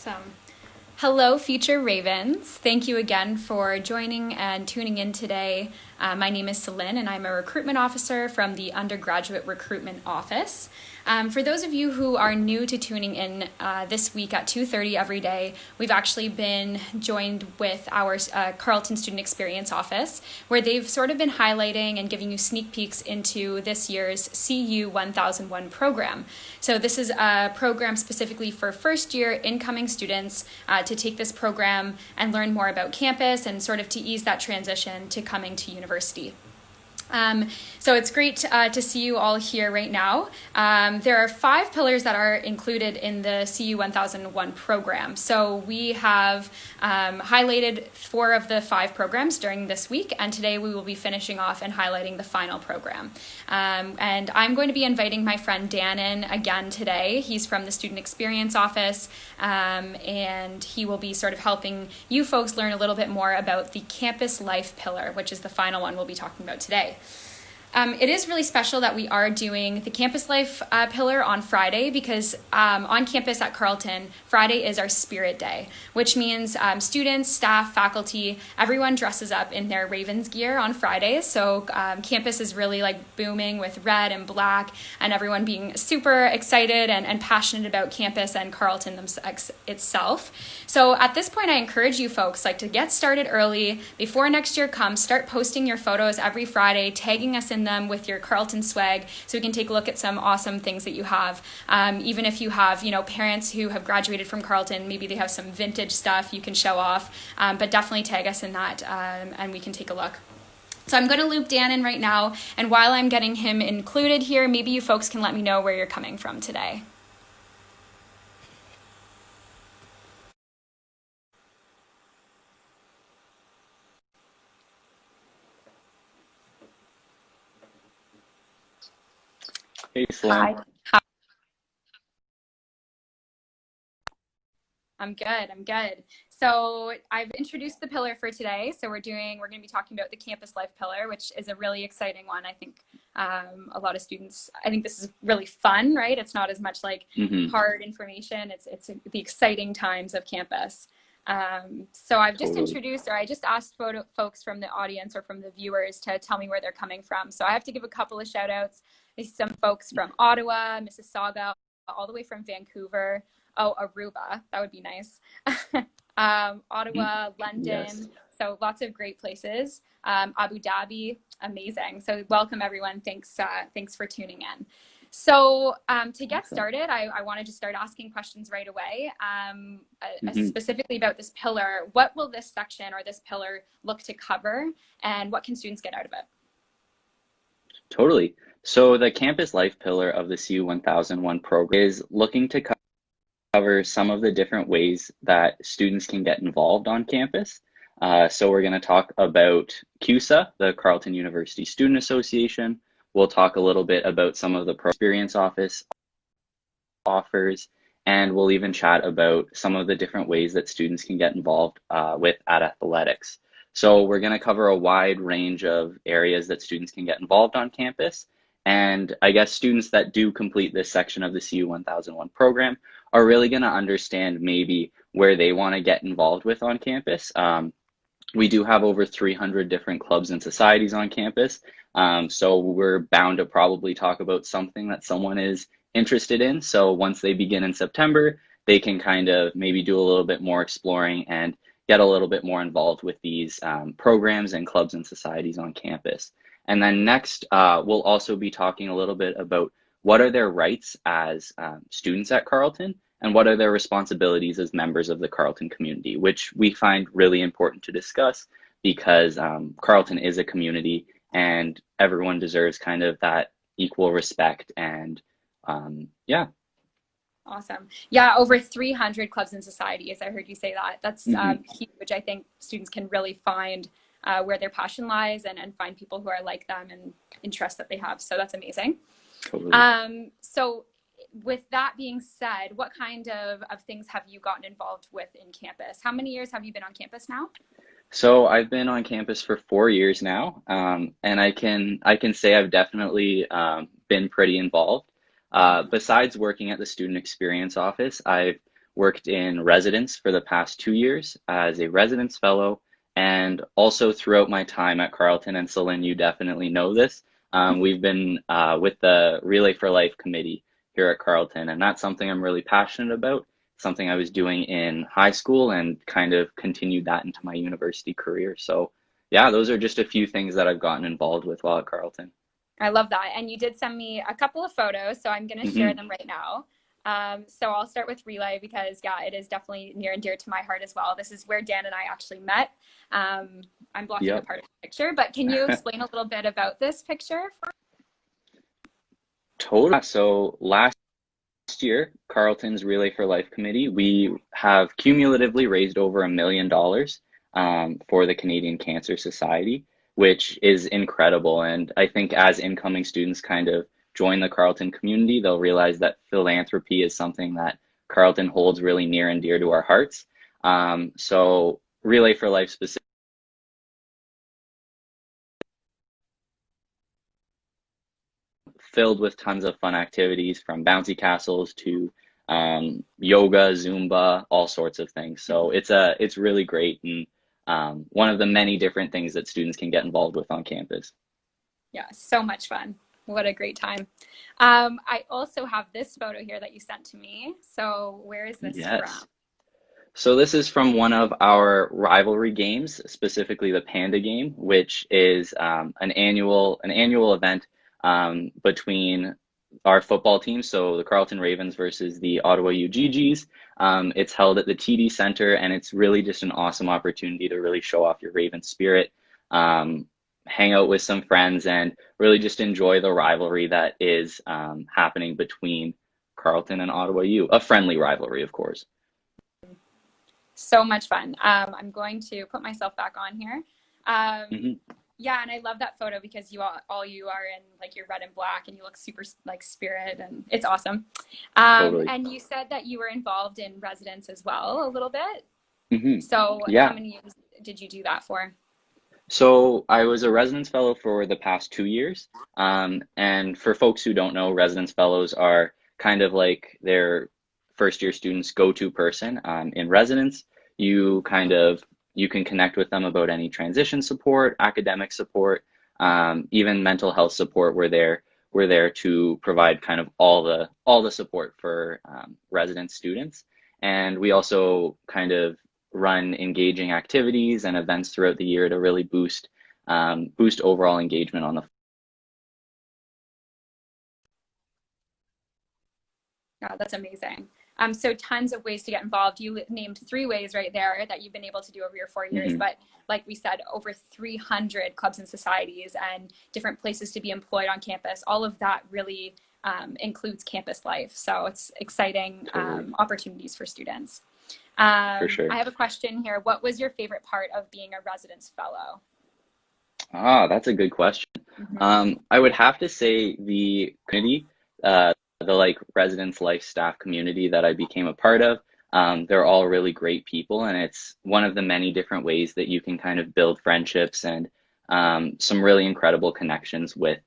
Awesome. Hello, future Ravens. Thank you again for joining and tuning in today. My name is Celine, and I'm a recruitment officer from the Undergraduate Recruitment Office. For those of you who are new to tuning in this week at 2:30 every day, we've actually been joined with our Carleton Student Experience Office, where they've sort of been highlighting and giving you sneak peeks into this year's CU 1001 program. So this is a program specifically for first year incoming students to take this program and learn more about campus and sort of to ease that transition to coming to university. So it's great to see you all here right now. There are 5 pillars that are included in the CU 1001 program. So we have highlighted 4 of the 5 programs during this week, and today we will be finishing off and highlighting the final program. And I'm going to be inviting my friend Dan in again today. He's from the Student Experience Office, and he will be sort of helping you folks learn a little bit more about the campus life pillar, which is the final one we'll be talking about today. It is really special that we are doing the campus life pillar on Friday because on campus at Carleton, Friday is our spirit day, which means students, staff, faculty, everyone dresses up in their Ravens gear on Fridays. So campus is really like booming with red and black and everyone being super excited and passionate about campus and Carleton itself. So at this point, I encourage you folks to get started early before next year comes. Start posting your photos every Friday, tagging us in them with your Carleton swag so we can take a look at some awesome things that you have. Even if you have, parents who have graduated from Carleton, maybe they have some vintage stuff you can show off, but definitely tag us in that and we can take a look. So I'm going to loop Dan in right now, and while I'm getting him included here, maybe you folks can let me know where you're coming from today. Hey, Slim. Hi. I'm good. So I've introduced the pillar for today. So we're going to be talking about the campus life pillar, which is a really exciting one. I think a lot of students, I think this is really fun, right? It's not as much like hard information. It's the exciting times of campus. So I've just Totally. introduced, or I just asked folks from the audience or from the viewers to tell me where they're coming from. So I have to give a couple of shout outs. There's some folks from Ottawa, Mississauga, all the way from Vancouver. Oh, Aruba, that would be nice. Ottawa, London, Yes. so lots of great places. Abu Dhabi, amazing. So welcome everyone. Thanks for tuning in. So to get Awesome. started, I wanted to start asking questions right away, hmm specifically about this pillar. What will this section or this pillar look to cover, and what can students get out of it? Totally. So the campus life pillar of the CU 1001 program is looking to cover some of the different ways that students can get involved on campus. So we're going to talk about CUSA, the Carleton University Student Association. We'll talk a little bit about some of the experience office offers, and we'll even chat about some of the different ways that students can get involved with at athletics. So we're going to cover a wide range of areas that students can get involved on campus. And I guess students that do complete this section of the CU 1001 program are really going to understand maybe where they want to get involved with on campus. We do have over 300 different clubs and societies on campus. So we're bound to probably talk about something that someone is interested in. So once they begin in September, they can kind of maybe do a little bit more exploring and get a little bit more involved with these programs and clubs and societies on campus. And then next, we'll also be talking a little bit about what are their rights as students at Carleton and what are their responsibilities as members of the Carleton community, which we find really important to discuss because Carleton is a community and everyone deserves kind of that equal respect and yeah. Awesome. Yeah, over 300 clubs and societies. I heard you say that. That's hmm huge. I think students can really find where their passion lies and find people who are like them and interests that they have. So that's amazing. Totally. So with that being said, what kind of things have you gotten involved with in campus? How many years have you been on campus now? So I've been on campus for 4 years now, and I can say I've definitely been pretty involved. Besides working at the Student Experience Office, I've worked in residence for the past 2 years as a residence fellow. And also throughout my time at Carleton, and Celine, you definitely know this, we've been with the Relay for Life committee here at Carleton, and that's something I'm really passionate about, something I was doing in high school and kind of continued that into my university career. So yeah, those are just a few things that I've gotten involved with while at Carleton. I love that. And you did send me a couple of photos, so I'm going to share Hmm. them right now. So I'll start with Relay because, yeah, it is definitely near and dear to my heart as well. This is where Dan and I actually met. I'm blocking a Yep. part of the picture, but can you explain a little bit about this picture? Totally. So last year, Carleton's Relay for Life committee, we have cumulatively raised over $1 million for the Canadian Cancer Society, which is incredible. And I think as incoming students kind of join the Carleton community, they'll realize that philanthropy is something that Carleton holds really near and dear to our hearts. So Relay for Life specifically, filled with tons of fun activities from bouncy castles to yoga, Zumba, all sorts of things. So it's really great, and one of the many different things that students can get involved with on campus. Yeah, so much fun. What a great time. I also have this photo here that you sent to me. So where is this from? Yes. So this is from one of our rivalry games, specifically the Panda Game, which is an annual event between our football team, so the Carleton Ravens versus the Ottawa UGGs. It's held at the TD Center, and it's really just an awesome opportunity to really show off your Raven spirit, um, hang out with some friends, and really just enjoy the rivalry that is happening between Carleton and Ottawa U. A friendly rivalry, of course. So much fun. I'm going to put myself back on here. Um, Hmm. yeah, and I love that photo because all you are in like your red and black, and you look super like spirit, and it's awesome. Totally. And you said that you were involved in residence as well a little bit. Hmm. So how Yeah. many years did you do that for? So I was a residence fellow for the past 2 years. And for folks who don't know, residence fellows are kind of like their first year students' go-to person in residence. You kind of you can connect with them about any transition support, academic support, even mental health support. We're there to provide kind of all the support for resident students. And we also kind of run engaging activities and events throughout the year to really boost overall engagement on the. Yeah, that's amazing. So tons of ways to get involved. You named three ways right there that you've been able to do over your 4 years, Mhm. but like we said, over 300 clubs and societies and different places to be employed on campus. All of that really includes campus life. So it's exciting Totally, opportunities for students. for I sure. have a question here. What was your favorite part of being a residence fellow? That's a good question. Mhm. I would have to say the community, the like residence life staff community that I became a part of. They're all really great people, and it's one of the many different ways that you can kind of build friendships and some really incredible connections with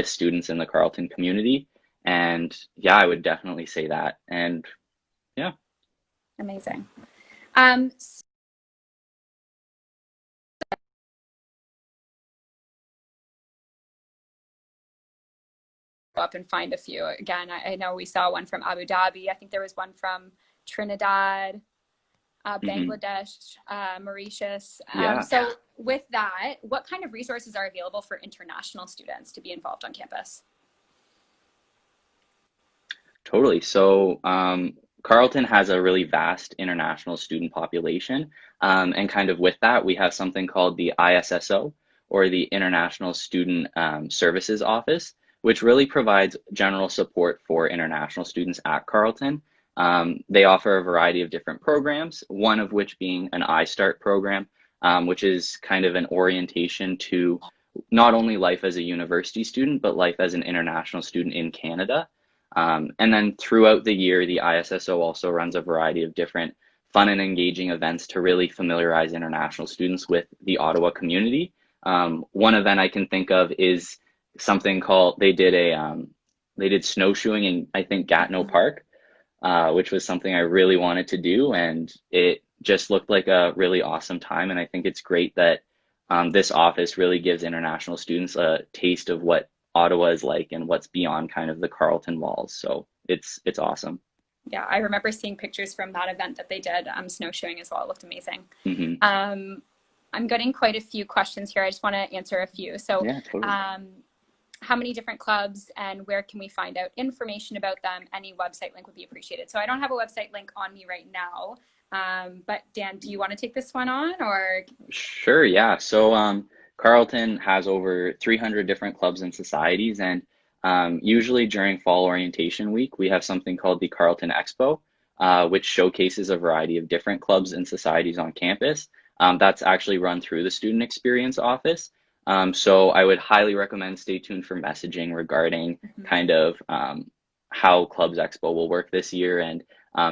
students in the Carleton community. And yeah, I would definitely say that. And yeah. Amazing. Up and find a few. Again, I know we saw one from Abu Dhabi. I think there was one from Trinidad, Hmm. Bangladesh, Mauritius. Yeah. So with that, what kind of resources are available for international students to be involved on campus? Totally. So, Carleton has a really vast international student population. And kind of with that, we have something called the ISSO, or the International Student Services Office, which really provides general support for international students at Carleton. They offer a variety of different programs, one of which being an iStart program, which is kind of an orientation to not only life as a university student, but life as an international student in Canada. And then throughout the year, the ISSO also runs a variety of different fun and engaging events to really familiarize international students with the Ottawa community. One event I can think of is something called they did snowshoeing in, I think, Gatineau Park. which was something I really wanted to do. And it just looked like a really awesome time. And I think it's great that this office really gives international students a taste of what Ottawa is like and what's beyond kind of the Carleton walls. So it's awesome. Yeah, I remember seeing pictures from that event that they did, snowshoeing as well. It looked amazing. Hmm. I'm getting quite a few questions here. I just want to answer a few. So, Yeah, totally. um, how many different clubs and where can we find out information about them? Any website link would be appreciated. So I don't have a website link on me right now. But Dan, do you want to take this one on or? Sure, yeah. So Carleton has over 300 different clubs and societies, and usually during fall orientation week, we have something called the Carleton Expo, which showcases a variety of different clubs and societies on campus. That's actually run through the Student Experience Office. So I would highly recommend stay tuned for messaging regarding Mhm. kind of how Clubs Expo will work this year, and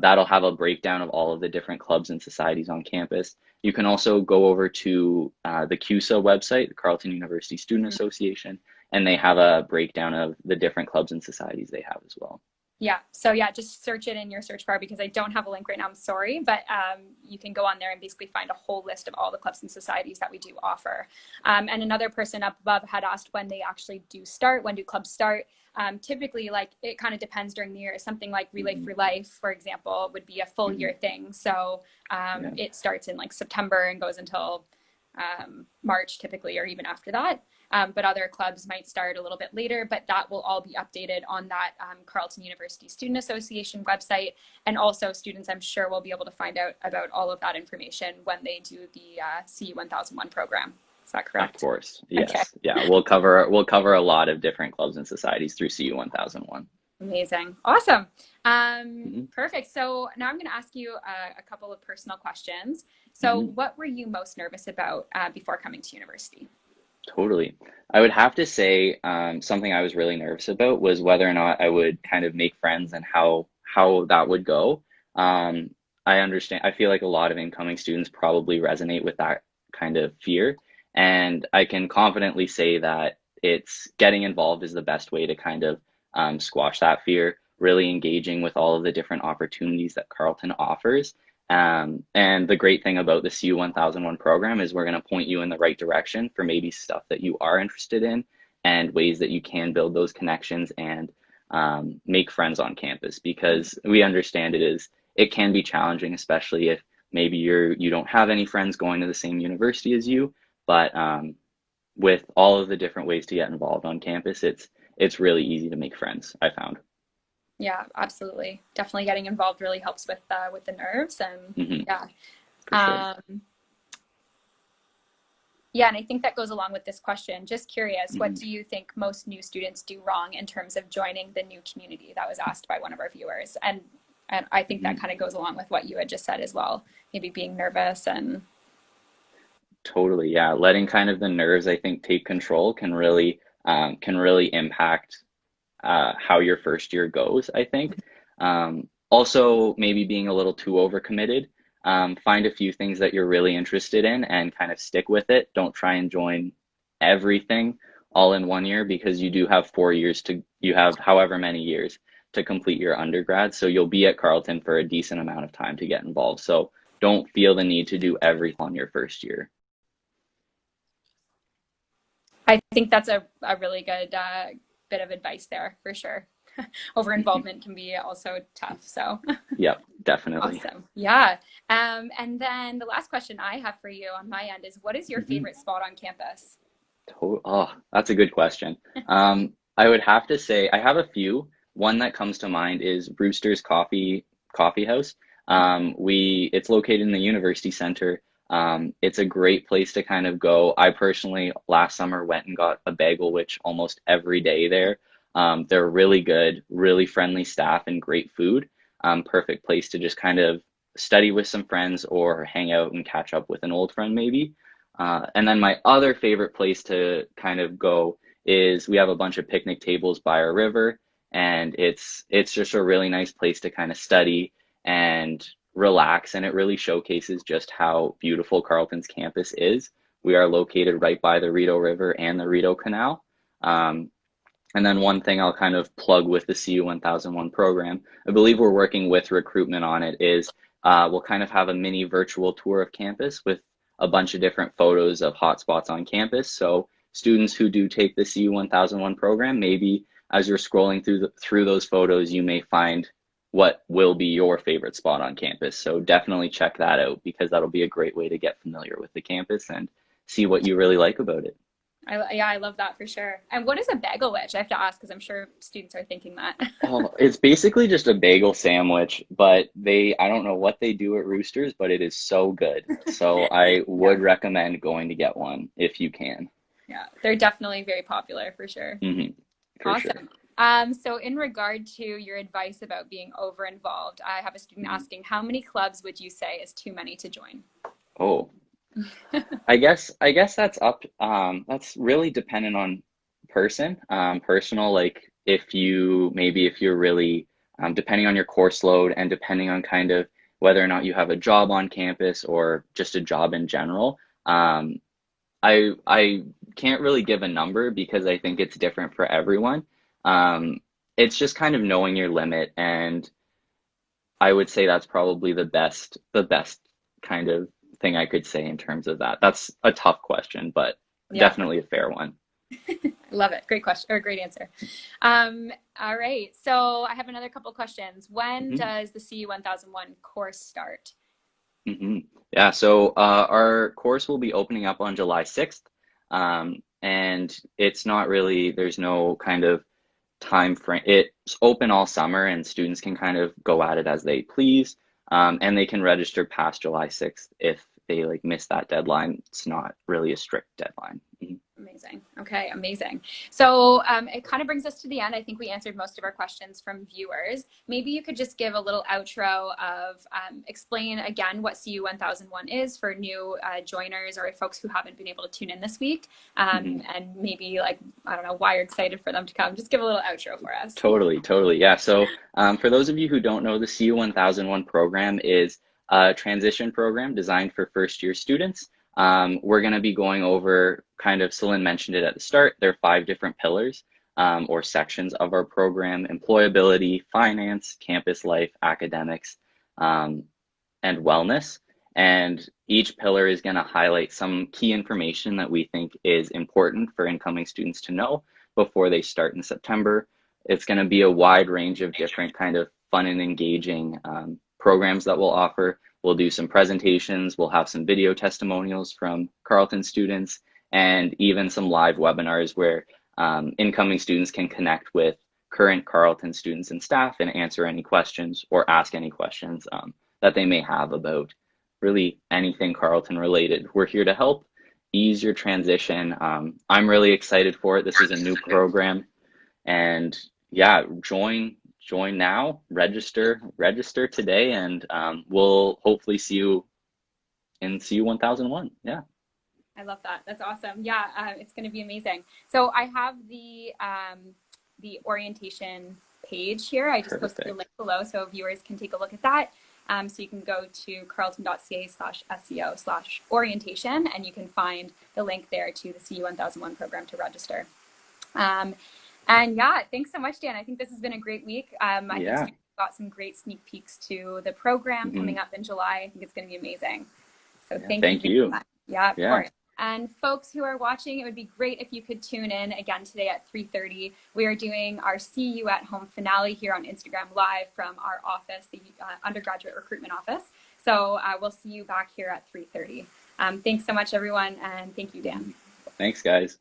that'll have a breakdown of all of the different clubs and societies on campus. You can also go over to the CUSA website, the Carleton University Student Mhm. Association, and they have a breakdown of the different clubs and societies they have as well. Yeah. So yeah, just search it in your search bar because I don't have a link right now. I'm sorry, but you can go on there and basically find a whole list of all the clubs and societies that we do offer. And another person up above had asked when they actually do start. When do clubs start? Typically, like it kind of depends during the year. Something like Relay Mhm. for Life, for example, would be a full Mhm. year thing. So Yeah, it starts in like September and goes until March typically, or even after that. But other clubs might start a little bit later, but that will all be updated on that Carleton University Student Association website. And also students, I'm sure, will be able to find out about all of that information when they do the CU 1001 program. Is that of correct? course. Okay, Yes. Yeah, we'll cover a lot of different clubs and societies through CU 1001. amazing. Awesome. Hmm. Perfect. So now I'm going to ask you a couple of personal questions. So, Hmm. what were you most nervous about before coming to university? Totally. I would have to say something I was really nervous about was whether or not I would kind of make friends and how that would go. I understand. I feel like a lot of incoming students probably resonate with that kind of fear, and I can confidently say that it's getting involved is the best way to kind of squash that fear. Really engaging with all of the different opportunities that Carleton offers. And the great thing about the CU 1001 program is we're going to point you in the right direction for maybe stuff that you are interested in and ways that you can build those connections and make friends on campus because we understand it can be challenging, especially if maybe you don't have any friends going to the same university as you. But with all of the different ways to get involved on campus, it's really easy to make friends, I found. Yeah, absolutely. Definitely getting involved really helps with the nerves and Hmm. yeah. For sure. Um, yeah, and I think that goes along with this question. Just curious, what Hmm. do you think most new students do wrong in terms of joining the new community? That was asked by one of our viewers. And I think that Hmm. kind of goes along with what you had just said as well. Maybe being nervous and Totally, yeah. Letting kind of the nerves, I think, take control can really impact how your first year goes, I think. Also, maybe being a little too overcommitted. Find a few things that you're really interested in and kind of stick with it. Don't try and join everything all in one year because you do have 4 years you have however many years to complete your undergrad. So you'll be at Carleton for a decent amount of time to get involved. So don't feel the need to do everything on your first year. I think that's a really good bit of advice there for sure. Over Mhm. involvement can be also tough. So Yep, definitely. awesome. Yeah. And then the last question I have for you on my end is what is your Mhm. favorite spot on campus? Oh, that's a good question. I would have to say I have a few. One that comes to mind is Brewster's Coffee House. It's located in the University Center. It's a great place to kind of go. I personally last summer went and got a bagel, which almost every day there. They're really good, really friendly staff and great food. Perfect place to just kind of study with some friends or hang out and catch up with an old friend maybe. And then my other favorite place to kind of go is we have a bunch of picnic tables by our river, and it's just a really nice place to kind of study and relax, and it really showcases just how beautiful Carleton's campus is. We are located right by the Rideau River and the Rideau Canal. Um, And then one thing I'll kind of plug with the CU 1001 program, I believe we're working with recruitment on it, is we'll kind of have a mini virtual tour of campus with a bunch of different photos of hotspots on campus. So students who do take the CU 1001 program, maybe as you're scrolling through those photos, you may find what will be your favorite spot on campus. So definitely check that out because that'll be a great way to get familiar with the campus and see what you really like about it. Yeah, I love that for sure. And what is a bagel wedge? I have to ask because I'm sure students are thinking that. Oh, it's basically just a bagel sandwich, but I don't know what they do at Roosters, but it is so good. So I Yeah, would recommend going to get one if you can. yeah, they're definitely very popular for sure. For sure. Awesome. So in regard to your advice about being over involved, I have a student Mhm. asking, how many clubs would you say is too many to join? Oh, I guess that's really dependent on personal, like if you're really depending on your course load and depending on kind of whether or not you have a job on campus or just a job in general. Um, I can't really give a number because I think it's different for everyone. Um, it's just kind of knowing your limit, and I would say that's probably the best kind of thing I could say in terms of that. That's a tough question, but Yeah, definitely a fair one. I love it. Great question or great answer. All right. So I have another couple questions. When hmm does the CU 1001 course start? hmm Yeah, so our course will be opening up on July 6th. And it's not really, there's no kind of time frame. It's open all summer and students can kind of go at it as they please. And they can register past July 6th if they like miss that deadline. It's not really a strict deadline. Amazing. Okay, amazing. So it kind of brings us to the end. I think we answered most of our questions from viewers. Maybe you could just give a little outro of explain again what CU 1001 is for new joiners or folks who haven't been able to tune in this week. Mhm. And maybe like, I don't know, why you're excited for them to come. Just give a little outro for us. Totally, totally. Yeah. So, for those of you who don't know, the CU 1001 program is a transition program designed for first year students. We're going to be going over kind of, Celine mentioned it at the start, there are 5 different pillars or sections of our program: employability, finance, campus life, academics, um, and wellness. And each pillar is going to highlight some key information that we think is important for incoming students to know before they start in September. It's going to be a wide range of different kind of fun and engaging programs that we'll offer. We'll do some presentations, we'll have some video testimonials from Carleton students, and even some live webinars where incoming students can connect with current Carleton students and staff and answer any questions or ask any questions that they may have about really anything Carleton related. We're here to help ease your transition. I'm really excited for it. This is a new program, and yeah, join now, register today, and we'll hopefully see you in CU 1001. Yeah, I love that. That's awesome. Yeah, it's going to be amazing. So I have the orientation page here. I just posted the link perfect. below so viewers can take a look at that. So you can go to carleton.ca/SEO/orientation and you can find the link there to the CU 1001 program to register. Um, and yeah, thanks so much, Dan. I think this has been a great week. I think Yeah. students got some great sneak peeks to the program hmm coming up in July. I think it's going to be amazing. So Yeah. thank you Thank very you. much. Yeah, of Yeah. course. And folks who are watching, it would be great if you could tune in again today at 3:30. We are doing our See You at Home finale here on Instagram Live from our office, the undergraduate recruitment office. So we'll see you back here at 3:30. Thanks so much, everyone, and thank you, Dan. Thanks, guys.